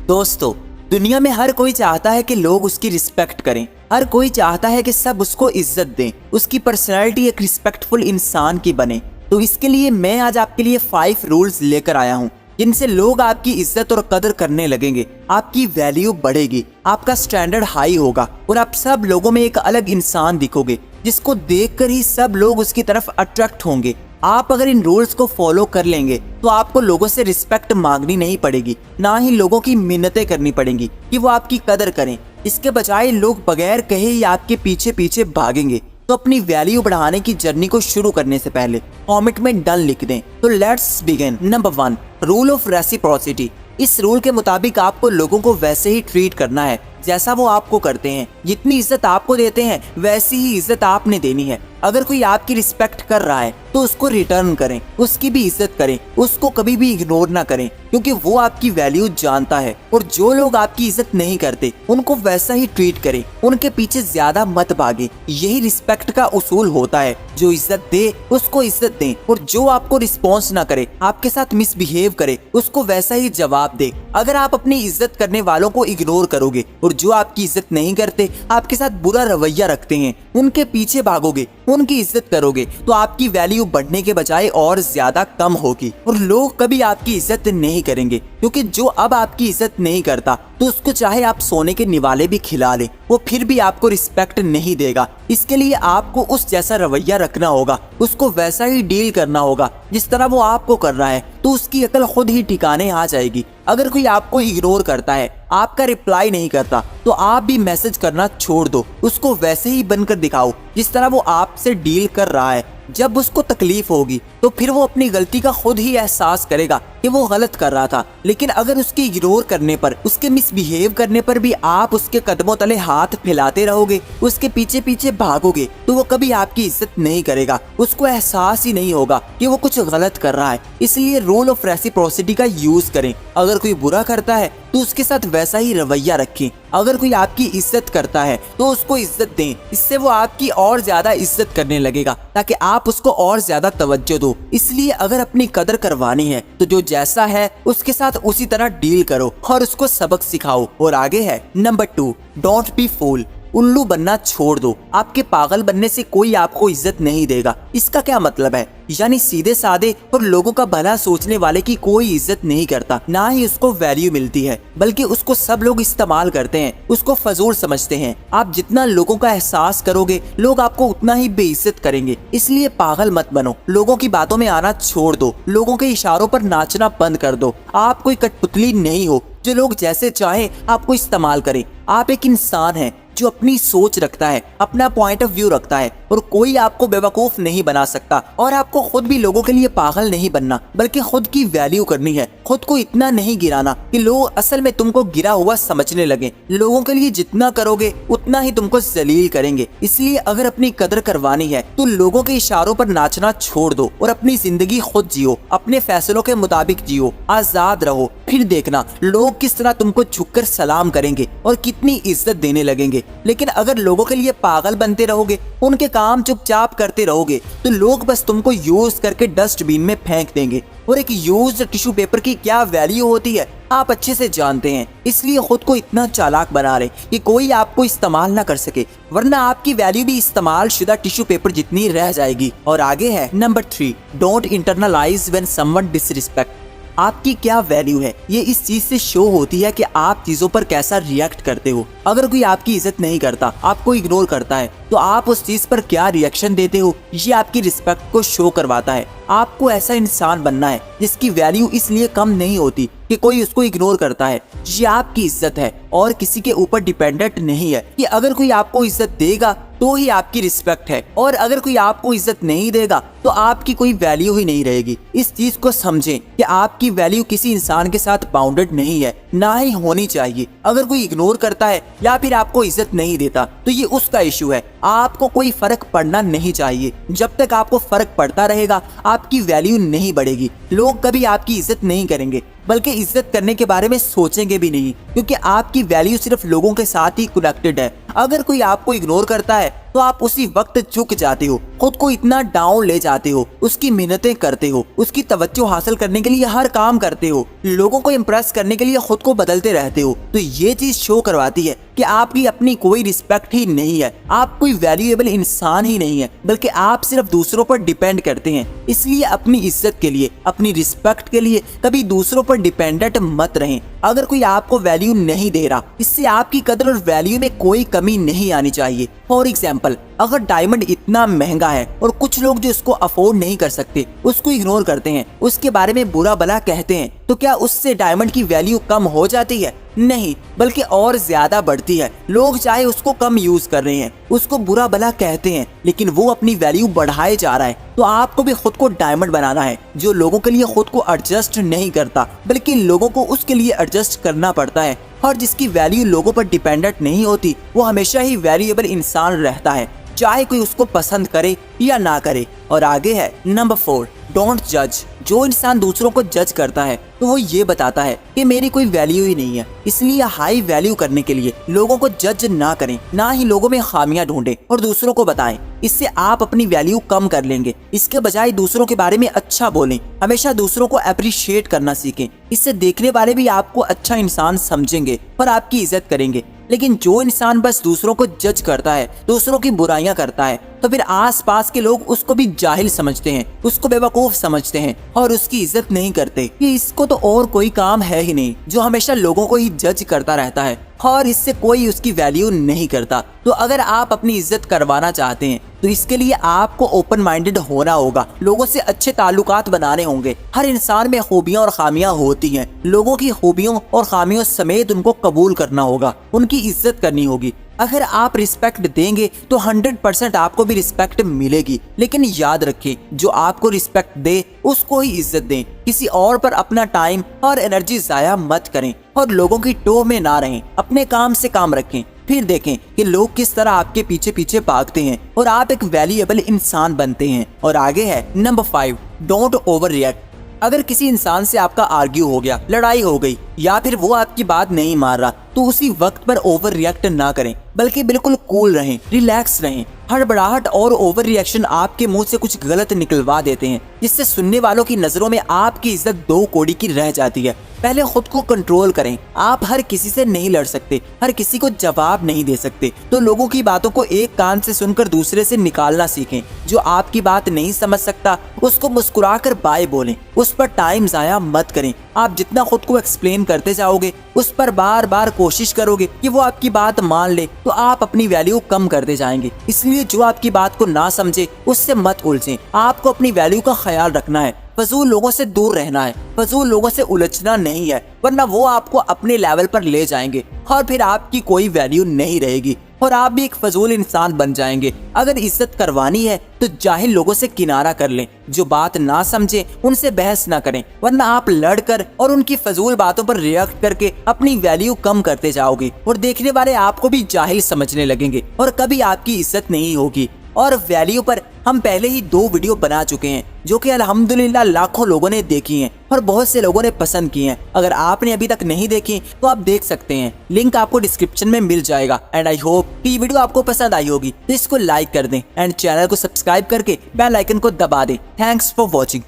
दोस्तों, दुनिया में हर कोई चाहता है कि लोग उसकी रिस्पेक्ट करें। हर कोई चाहता है कि सब उसको इज्जत दें, उसकी पर्सनैलिटी एक रिस्पेक्टफुल इंसान की बने। तो इसके लिए मैं आज आपके लिए 5 रूल्स लेकर आया हूँ जिनसे लोग आपकी इज्जत और कदर करने लगेंगे, आपकी वैल्यू बढ़ेगी, आपका स्टैंडर्ड हाई होगा और आप सब लोगों में एक अलग इंसान दिखोगे जिसको देखकर ही सब लोग उसकी तरफ अट्रैक्ट होंगे। आप अगर इन रूल्स को फॉलो कर लेंगे तो आपको लोगों से रिस्पेक्ट मांगनी नहीं पड़ेगी, ना ही लोगों की मिन्नतें करनी पड़ेंगी कि वो आपकी कदर करें। इसके बजाय लोग बगैर कहे ही आपके पीछे पीछे भागेंगे। तो अपनी वैल्यू बढ़ाने की जर्नी को शुरू करने से पहले कमेंट में डन लिख दें। तो let's begin. Number 1, rule of reciprocity. इस रूल के मुताबिक आपको लोगों को वैसे ही ट्रीट करना है जैसा वो आपको करते हैं। जितनी इज्जत आपको देते हैं वैसी ही इज्जत आपने देनी है। अगर कोई आपकी रिस्पेक्ट कर रहा है तो उसको रिटर्न करें, उसकी भी इज्जत करें, उसको कभी भी इग्नोर ना करें, क्योंकि वो आपकी वैल्यू जानता है। और जो लोग आपकी इज्जत नहीं करते उनको वैसा ही ट्रीट करें, उनके पीछे ज्यादा मत भागे। यही रिस्पेक्ट का उसूल होता है। जो इज्जत दे उसको इज्जत दें, और जो आपको रिस्पॉन्स ना करे, आपके साथ मिसबिहेव करे, उसको वैसा ही जवाब दे। अगर आप अपनी इज्जत करने वालों को इग्नोर करोगे और जो आपकी इज्जत नहीं करते, आपके साथ बुरा रवैया रखते हैं, उनके पीछे भागोगे, उनकी इज्जत करोगे, तो आपकी वैल्यू बढ़ने के बजाय और ज्यादा कम होगी और लोग कभी आपकी इज्जत नहीं करेंगे। क्योंकि जो अब आपकी इज्जत नहीं करता तो उसको चाहे आप सोने के निवाले भी खिला लें, वो फिर भी आपको रिस्पेक्ट नहीं देगा। इसके लिए आपको उस जैसा रवैया रखना होगा, उसको वैसा ही डील करना होगा जिस तरह वो आपको कर रहा है, तो उसकी अकल खुद ही ठिकाने आ जाएगी। अगर कोई आपको इग्नोर करता है, आपका रिप्लाई नहीं करता, तो आप भी मैसेज करना छोड़ दो, उसको वैसे ही बनकर दिखाओ जिस तरह वो आपसे डील कर रहा है। जब उसको तकलीफ होगी तो फिर वो अपनी गलती का खुद ही एहसास करेगा कि वो गलत कर रहा था। लेकिन अगर उसके इग्नोर करने पर, उसके मिसबिहेव करने पर भी आप उसके कदमों तले हाथ फैलाते रहोगे, उसके पीछे पीछे भागोगे, तो वो कभी आपकी इज्जत नहीं करेगा। उसको एहसास ही नहीं होगा कि वो कुछ गलत कर रहा है। इसलिए रूल ऑफ रेसिप्रोसिटी का यूज करें। अगर कोई बुरा करता है तो उसके साथ वैसा ही रवैया रखें। अगर कोई आपकी इज्जत करता है तो उसको इज्जत दें, इससे वो आपकी और ज्यादा इज्जत करने लगेगा ताकि आप उसको और ज्यादा तवज्जो दो। इसलिए अगर अपनी कदर करवानी है तो जो जैसा है उसके साथ उसी तरह डील करो और उसको सबक सिखाओ। और आगे है नंबर 2, डोंट बी फूल। उल्लू बनना छोड़ दो। आपके पागल बनने से कोई आपको इज्जत नहीं देगा। इसका क्या मतलब है? यानी सीधे साधे और लोगों का भला सोचने वाले की कोई इज्जत नहीं करता, ना ही उसको वैल्यू मिलती है, बल्कि उसको सब लोग इस्तेमाल करते हैं, उसको फजूल समझते हैं। आप जितना लोगों का एहसास करोगे, लोग आपको उतना ही बेइज्जत करेंगे। इसलिए पागल मत बनो, लोगों की बातों में आना छोड़ दो, लोगों के इशारों पर नाचना बंद कर दो। आप कोई कठपुतली नहीं हो जो लोग जैसे चाहे आपको इस्तेमाल करें। आप एक इंसान हैं जो अपनी सोच रखता है, अपना पॉइंट ऑफ व्यू रखता है, और कोई आपको बेवकूफ नहीं बना सकता। और आपको खुद भी लोगों के लिए पागल नहीं बनना, बल्कि खुद की वैल्यू करनी है। खुद को इतना नहीं गिराना कि लोग असल में तुमको गिरा हुआ समझने लगे। लोगों के लिए जितना करोगे उतना ही तुमको जलील करेंगे। इसलिए अगर अपनी कदर करवानी है तो लोगों के इशारों पर नाचना छोड़ दो और अपनी जिंदगी खुद जियो, अपने फैसलों के मुताबिक जियो, आजाद रहो। फिर देखना लोग किस तरह तुमको झुककर सलाम करेंगे और कितनी इज्जत देने लगेंगे। लेकिन अगर लोगों के लिए पागल बनते रहोगे, उनके काम चुपचाप करते रहोगे, तो लोग बस तुमको यूज करके डस्टबिन में फेंक देंगे। और एक यूज्ड टिश्यू पेपर की क्या वैल्यू होती है आप अच्छे से जानते हैं। इसलिए खुद को इतना चालाक बना रहे कि कोई आपको इस्तेमाल ना कर सके, वरना आपकी वैल्यू भी इस्तेमाल शुदा टिश्यू पेपर जितनी रह जाएगी। और आगे है number 3, don't internalise when someone disrespect. आपकी क्या वैल्यू है ये इस चीज से शो होती है कि आप चीजों पर कैसा रिएक्ट करते हो। अगर कोई आपकी इज्जत नहीं करता, आपको इग्नोर करता है, तो आप उस चीज पर क्या रिएक्शन देते हो, ये आपकी रिस्पेक्ट को शो करवाता है। आपको ऐसा इंसान बनना है जिसकी वैल्यू इसलिए कम नहीं होती कि कोई उसको इग्नोर करता है। ये आपकी इज्जत है और किसी के ऊपर डिपेंडेंट नहीं है कि अगर कोई आपको इज्जत देगा तो ही आपकी रिस्पेक्ट है, और अगर कोई आपको इज्जत नहीं देगा तो आपकी कोई वैल्यू ही नहीं रहेगी। इस चीज को समझें कि आपकी वैल्यू किसी इंसान के साथ बाउंडेड नहीं है, ना ही होनी चाहिए। अगर कोई इग्नोर करता है या फिर आपको इज्जत नहीं देता तो ये उसका इशू है, आपको कोई फर्क पड़ना नहीं चाहिए। जब तक आपको फर्क पड़ता रहेगा आपकी वैल्यू नहीं बढ़ेगी। लोग कभी आपकी इज्जत नहीं करेंगे, बल्कि इज्जत करने के बारे में सोचेंगे भी नहीं, क्योंकि आपकी वैल्यू सिर्फ लोगों के साथ ही कनेक्टेड है। अगर कोई आपको इग्नोर करता है तो आप उसी वक्त झुक जाते हो, खुद को इतना डाउन ले जाते हो, उसकी मेहनतें करते हो, उसकी तवज्जो हासिल करने के लिए हर काम करते हो, लोगों को इम्प्रेस करने के लिए खुद को बदलते रहते हो। तो ये चीज शो करवाती है कि आपकी अपनी कोई रिस्पेक्ट ही नहीं है, आप कोई वैल्यूएबल इंसान ही नहीं है, बल्कि आप सिर्फ दूसरों पर डिपेंड करते हैं। इसलिए अपनी इज्जत के लिए, अपनी रिस्पेक्ट के लिए कभी दूसरों पर डिपेंडेंट मत रहें। अगर कोई आपको वैल्यू नहीं दे रहा, इससे आपकी कदर और वैल्यू में कोई कमी नहीं आनी चाहिए। फॉर एग्जाम्पल, अगर डायमंड इतना महंगा है और कुछ लोग जो इसको अफोर्ड नहीं कर सकते उसको इग्नोर करते हैं, उसके बारे में बुरा भला कहते हैं, तो क्या उससे डायमंड की वैल्यू कम हो जाती है? नहीं, बल्कि और ज्यादा बढ़ती है। लोग चाहे उसको कम यूज कर रहे हैं, उसको बुरा भला कहते हैं, लेकिन वो अपनी वैल्यू बढ़ाए जा रहा है। तो आपको भी खुद को डायमंड बनाना है, जो लोगों के लिए खुद को एडजस्ट नहीं करता, बल्कि लोगों को उसके लिए एडजस्ट करना पड़ता है। और जिसकी वैल्यू लोगों पर डिपेंडेंट नहीं होती, वो हमेशा ही वैल्यूएबल इंसान रहता है, चाहे कोई उसको पसंद करे या ना करे। और आगे है नंबर 4, डोंट जज। जो इंसान दूसरों को जज करता है तो वो ये बताता है कि मेरी कोई वैल्यू ही नहीं है। इसलिए हाई वैल्यू करने के लिए लोगों को जज ना करें, ना ही लोगों में खामियां ढूंढें और दूसरों को बताएं। इससे आप अपनी वैल्यू कम कर लेंगे। इसके बजाय दूसरों के बारे में अच्छा बोलें, हमेशा दूसरों को अप्रिशिएट करना सीखें। इससे देखने वाले भी आपको अच्छा इंसान समझेंगे और आपकी इज्जत करेंगे। लेकिन जो इंसान बस दूसरों को जज करता है, दूसरों की बुराइयां करता है, तो फिर आसपास के लोग उसको भी जाहिल समझते हैं, उसको बेवकूफ समझते हैं और उसकी इज्जत नहीं करते कि इसको तो और कोई काम है ही नहीं, जो हमेशा लोगों को ही जज करता रहता है और इससे कोई उसकी वैल्यू नहीं करता। तो अगर आप अपनी इज्जत करवाना चाहते हैं तो इसके लिए आपको ओपन माइंडेड होना होगा, लोगों से अच्छे ताल्लुकात बनाने होंगे। हर इंसान में खूबियां और खामियां होती हैं, लोगों की खूबियों और खामियों समेत उनको कबूल करना होगा, उनकी इज्जत करनी होगी। अगर आप रिस्पेक्ट देंगे तो 100% आपको भी रिस्पेक्ट मिलेगी। लेकिन याद रखें, जो आपको रिस्पेक्ट दे उसको ही इज्जत दें, किसी और पर अपना टाइम और एनर्जी जाया मत करें और लोगों की टोह में ना रहें। अपने काम से काम रखें, फिर देखें कि लोग किस तरह आपके पीछे पीछे भागते हैं और आप एक वैल्यूएबल इंसान बनते हैं। और आगे है नंबर 5, डोंट ओवर रिएक्ट। अगर किसी इंसान से आपका आर्ग्यू हो गया, लड़ाई हो गई, या फिर वो आपकी बात नहीं मान रहा, तो उसी वक्त पर ओवर रिएक्ट ना करें, बल्कि बिल्कुल कूल रहें, रिलैक्स रहें। हड़बड़ाहट और ओवर रिएक्शन आपके मुंह से कुछ गलत निकलवा देते हैं, जिससे सुनने वालों की नजरों में आपकी इज्जत 2 कौड़ी की रह जाती है। पहले खुद को कंट्रोल करें। आप हर किसी से नहीं लड़ सकते, हर किसी को जवाब नहीं दे सकते, तो लोगों की बातों को एक कान से सुनकर दूसरे से निकालना सीखें। जो आपकी बात नहीं समझ सकता उसको मुस्कुराकर बाय बोलें, उस पर टाइम जाया मत करें। आप जितना खुद को एक्सप्लेन करते जाओगे, उस पर बार बार कोशिश करोगे कि वो आपकी बात मान ले, तो आप अपनी वैल्यू कम करते जाएंगे। इसलिए जो आपकी बात को ना समझे उससे मत उलझें। आपको अपनी वैल्यू का ख्याल रखना है, फजूल लोगों से दूर रहना है, फजूल लोगों से उलझना नहीं है, वरना वो आपको अपने लेवल पर ले जाएंगे और फिर आपकी कोई वैल्यू नहीं रहेगी और आप भी एक फजूल इंसान बन जाएंगे। अगर इज्जत करवानी है तो जाहिल लोगों से किनारा कर लें, जो बात ना समझे उनसे बहस ना करें, वरना आप लड़कर और उनकी फजूल बातों पर रिएक्ट करके अपनी वैल्यू कम करते जाओगे और देखने वाले आपको भी जाहिल समझने लगेंगे और कभी आपकी इज्जत नहीं होगी। और वैल्यू पर हम पहले ही 2 वीडियो बना चुके हैं, जो कि अल्हम्दुलिल्लाह लाखों लोगों ने देखी हैं और बहुत से लोगों ने पसंद की हैं। अगर आपने अभी तक नहीं देखी तो आप देख सकते हैं, लिंक आपको डिस्क्रिप्शन में मिल जाएगा। एंड आई होप कि ये वीडियो आपको पसंद आई होगी, तो इसको लाइक कर दें एंड चैनल को सब्सक्राइब करके बेल आइकन को दबा दें। Thanks for watching.